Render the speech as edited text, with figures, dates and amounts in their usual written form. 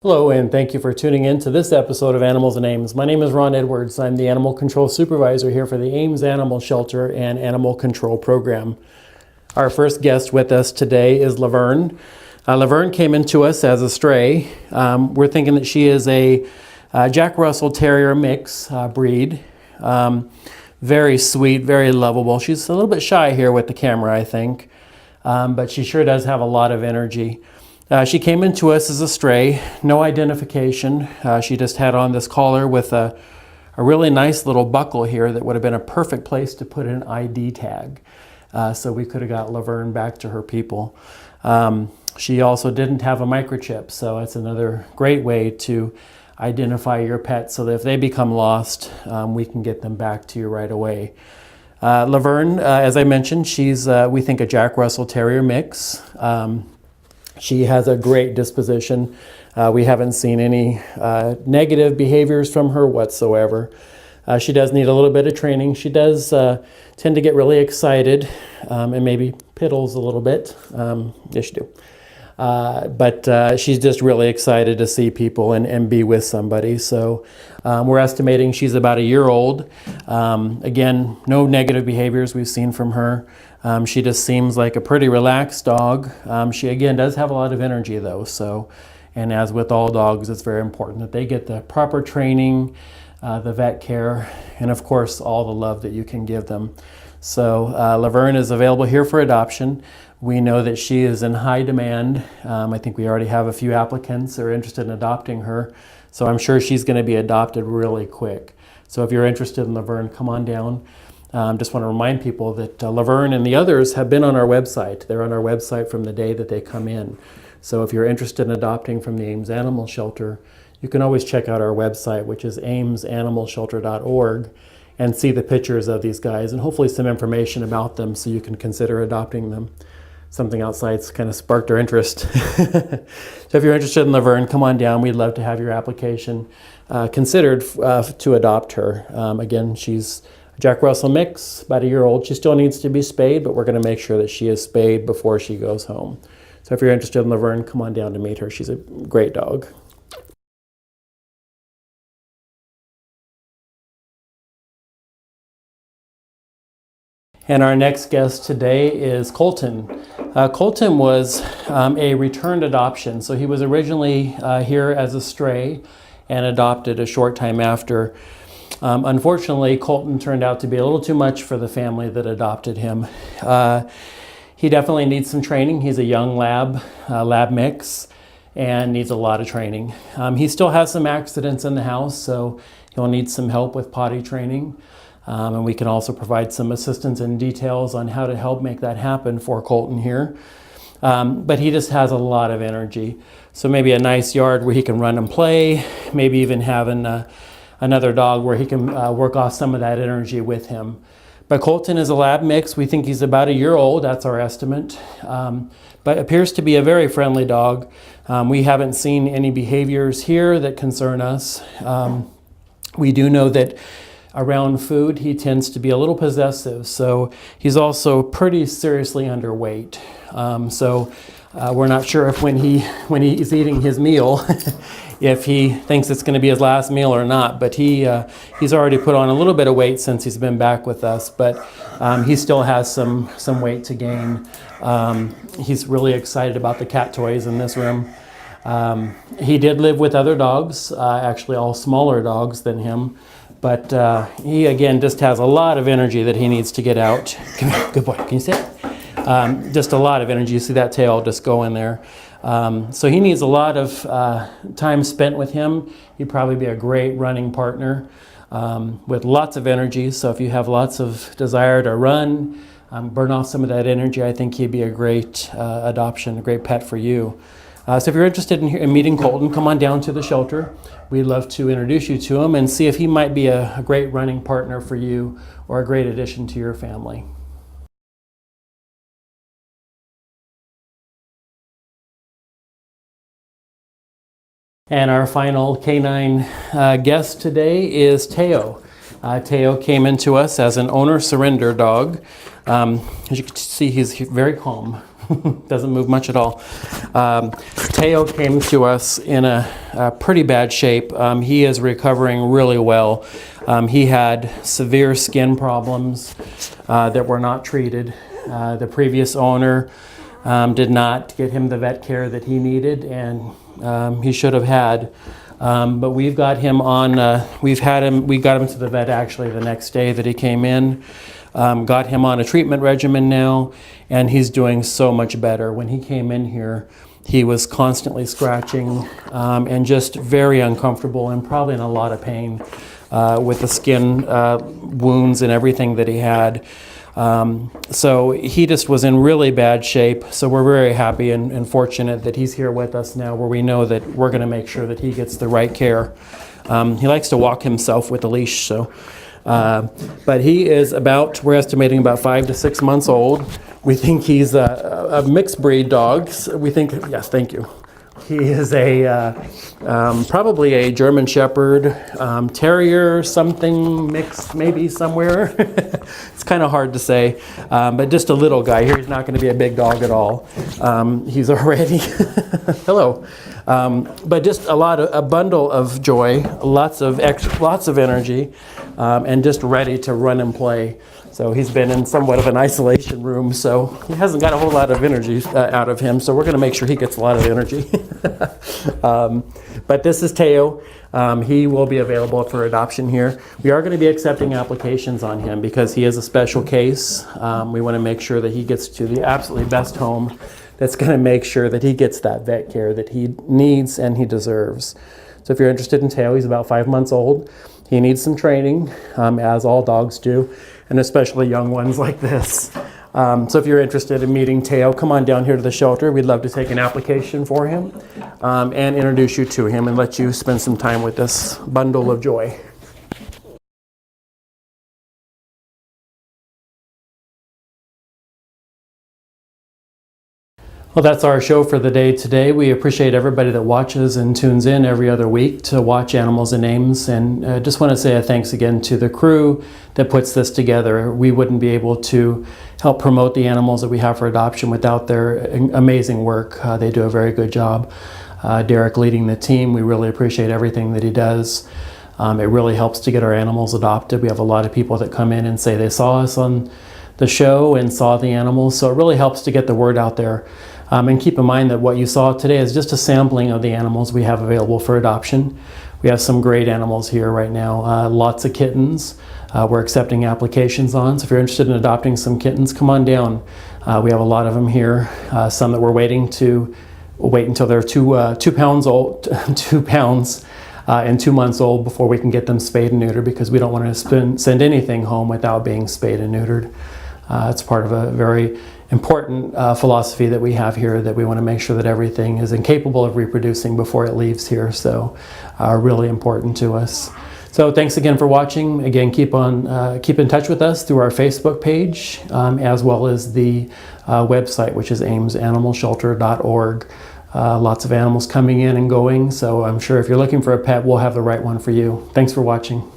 Hello, and thank you for tuning in to this episode of Animals and Ames. My name is Ron Edwards. I'm the Animal Control Supervisor here for the Ames Animal Shelter and Animal Control Program. Our first guest with us today is Laverne. Laverne came into us as a stray. We're thinking that she is a Jack Russell Terrier mix breed. Very sweet, very lovable. She's a little bit shy here with the camera, I think, but she sure does have a lot of energy. She came into us as a stray, no identification. She just had on this collar with a really nice little buckle here that would have been a perfect place to put an ID tag. So we could have got Laverne back to her people. She also didn't have a microchip, so it's another great way to identify your pet so that if they become lost, we can get them back to you right away. Laverne, as I mentioned, she's, we think, a Jack Russell Terrier mix. She has a great disposition. We haven't seen any negative behaviors from her whatsoever. She does need a little bit of training. She does tend to get really excited and maybe piddles a little bit. Yes, you do. But she's just really excited to see people and be with somebody. So we're estimating she's about a year old. Again, no negative behaviors we've seen from her. She just seems like a pretty relaxed dog. She, again, does have a lot of energy, though. So, and as with all dogs, it's very important that they get the proper training, the vet care, and, of course, all the love that you can give them. So Laverne is available here for adoption. We know that she is in high demand. I think we already have a few applicants that are interested in adopting her. So I'm sure she's going to be adopted really quick. So if you're interested in Laverne, come on down. Just want to remind people that Laverne and the others have been on our website. They're on our website from the day that they come in. So if you're interested in adopting from the Ames Animal Shelter, you can always check out our website, which is amesanimalshelter.org, and see the pictures of these guys and hopefully some information about them so you can consider adopting them. Something outside's kind of sparked our interest. So if you're interested in Laverne, come on down. We'd love to have your application considered to adopt her. Again, she's a Jack Russell mix, about a year old. She still needs to be spayed, but we're going to make sure that she is spayed before she goes home. So if you're interested in Laverne, come on down to meet her. She's a great dog. And our next guest today is Colton. Colton was a returned adoption. So he was originally here as a stray and adopted a short time after. Unfortunately, Colton turned out to be a little too much for the family that adopted him. He definitely needs some training. He's a young lab mix, and needs a lot of training. He still has some accidents in the house, so he'll need some help with potty training. And we can also provide some assistance and details on how to help make that happen for Colton here. But he just has a lot of energy. So maybe a nice yard where he can run and play, maybe even having another dog where he can work off some of that energy with him. But Colton is a lab mix. We think he's about a year old. That's our estimate. But appears to be a very friendly dog. We haven't seen any behaviors here that concern us. We do know that around food, he tends to be a little possessive, so he's also pretty seriously underweight. So we're not sure if when he's eating his meal, if he thinks it's going to be his last meal or not. But he's already put on a little bit of weight since he's been back with us, but he still has some weight to gain. He's really excited about the cat toys in this room. He did live with other dogs, actually all smaller dogs than him. But he, again, just has a lot of energy that he needs to get out. Come here, good boy. Can you sit? Just a lot of energy. You see that tail just go in there. So he needs a lot of time spent with him. He'd probably be a great running partner with lots of energy. So if you have lots of desire to run, burn off some of that energy, I think he'd be a great adoption, a great pet for you. So if you're interested in meeting Colton, come on down to the shelter. We'd love to introduce you to him and see if he might be a great running partner for you or a great addition to your family. And our final canine guest today is Teo. Teo came into us as an owner surrender dog. As you can see, he's very calm. Doesn't move much at all. Teo came to us in a pretty bad shape. He is recovering really well. He had severe skin problems that were not treated. The previous owner did not get him the vet care that he needed and he should have had. But we've got him on, we got him to the vet actually the next day that he came in. Got him on a treatment regimen now, and he's doing so much better. When he came in here, he was constantly scratching and just very uncomfortable and probably in a lot of pain with the skin wounds and everything that he had. So he just was in really bad shape. So we're very happy and fortunate that he's here with us now, where we know that we're going to make sure that he gets the right care. He likes to walk himself with a leash, so. But he is we're estimating about 5 to 6 months old. We think he's a mixed breed dog. We think, yes, thank you. He is probably a German Shepherd, Terrier, something mixed maybe somewhere. It's kind of hard to say, but just a little guy here. He's not going to be a big dog at all. He's already, hello. But just a bundle of joy, lots of energy, and just ready to run and play. So he's been in somewhat of an isolation room, so he hasn't got a whole lot of energy out of him, so we're going to make sure he gets a lot of energy. But this is Teo. He will be available for adoption here. We are going to be accepting applications on him because he is a special case. We want to make sure that he gets to the absolutely best home that's going to make sure that he gets that vet care that he needs and he deserves. So if you're interested in Teo, he's about 5 months old. He needs some training, as all dogs do, and especially young ones like this. So if you're interested in meeting Teo, come on down here to the shelter. We'd love to take an application for him and introduce you to him and let you spend some time with this bundle of joy. Well, that's our show for the day today. We appreciate everybody that watches and tunes in every other week to watch Animals and Ames. And just want to say a thanks again to the crew that puts this together. We wouldn't be able to help promote the animals that we have for adoption without their amazing work. They do a very good job. Derek leading the team, we really appreciate everything that he does. It really helps to get our animals adopted. We have a lot of people that come in and say they saw us on the show and saw the animals. So it really helps to get the word out there. And keep in mind that what you saw today is just a sampling of the animals we have available for adoption. We have some great animals here right now, lots of kittens we're accepting applications on. So if you're interested in adopting some kittens, come on down. We have a lot of them here, some that we're waiting to wait until they're 2 pounds old, 2 pounds and 2 months old before we can get them spayed and neutered, because we don't want to send anything home without being spayed and neutered. It's part of a very important philosophy that we have here, that we want to make sure that everything is incapable of reproducing before it leaves here. So really important to us. So thanks again for watching. Again, keep in touch with us through our Facebook page, as well as the website, which is amesanimalshelter.org. Lots of animals coming in and going. So I'm sure if you're looking for a pet, we'll have the right one for you. Thanks for watching.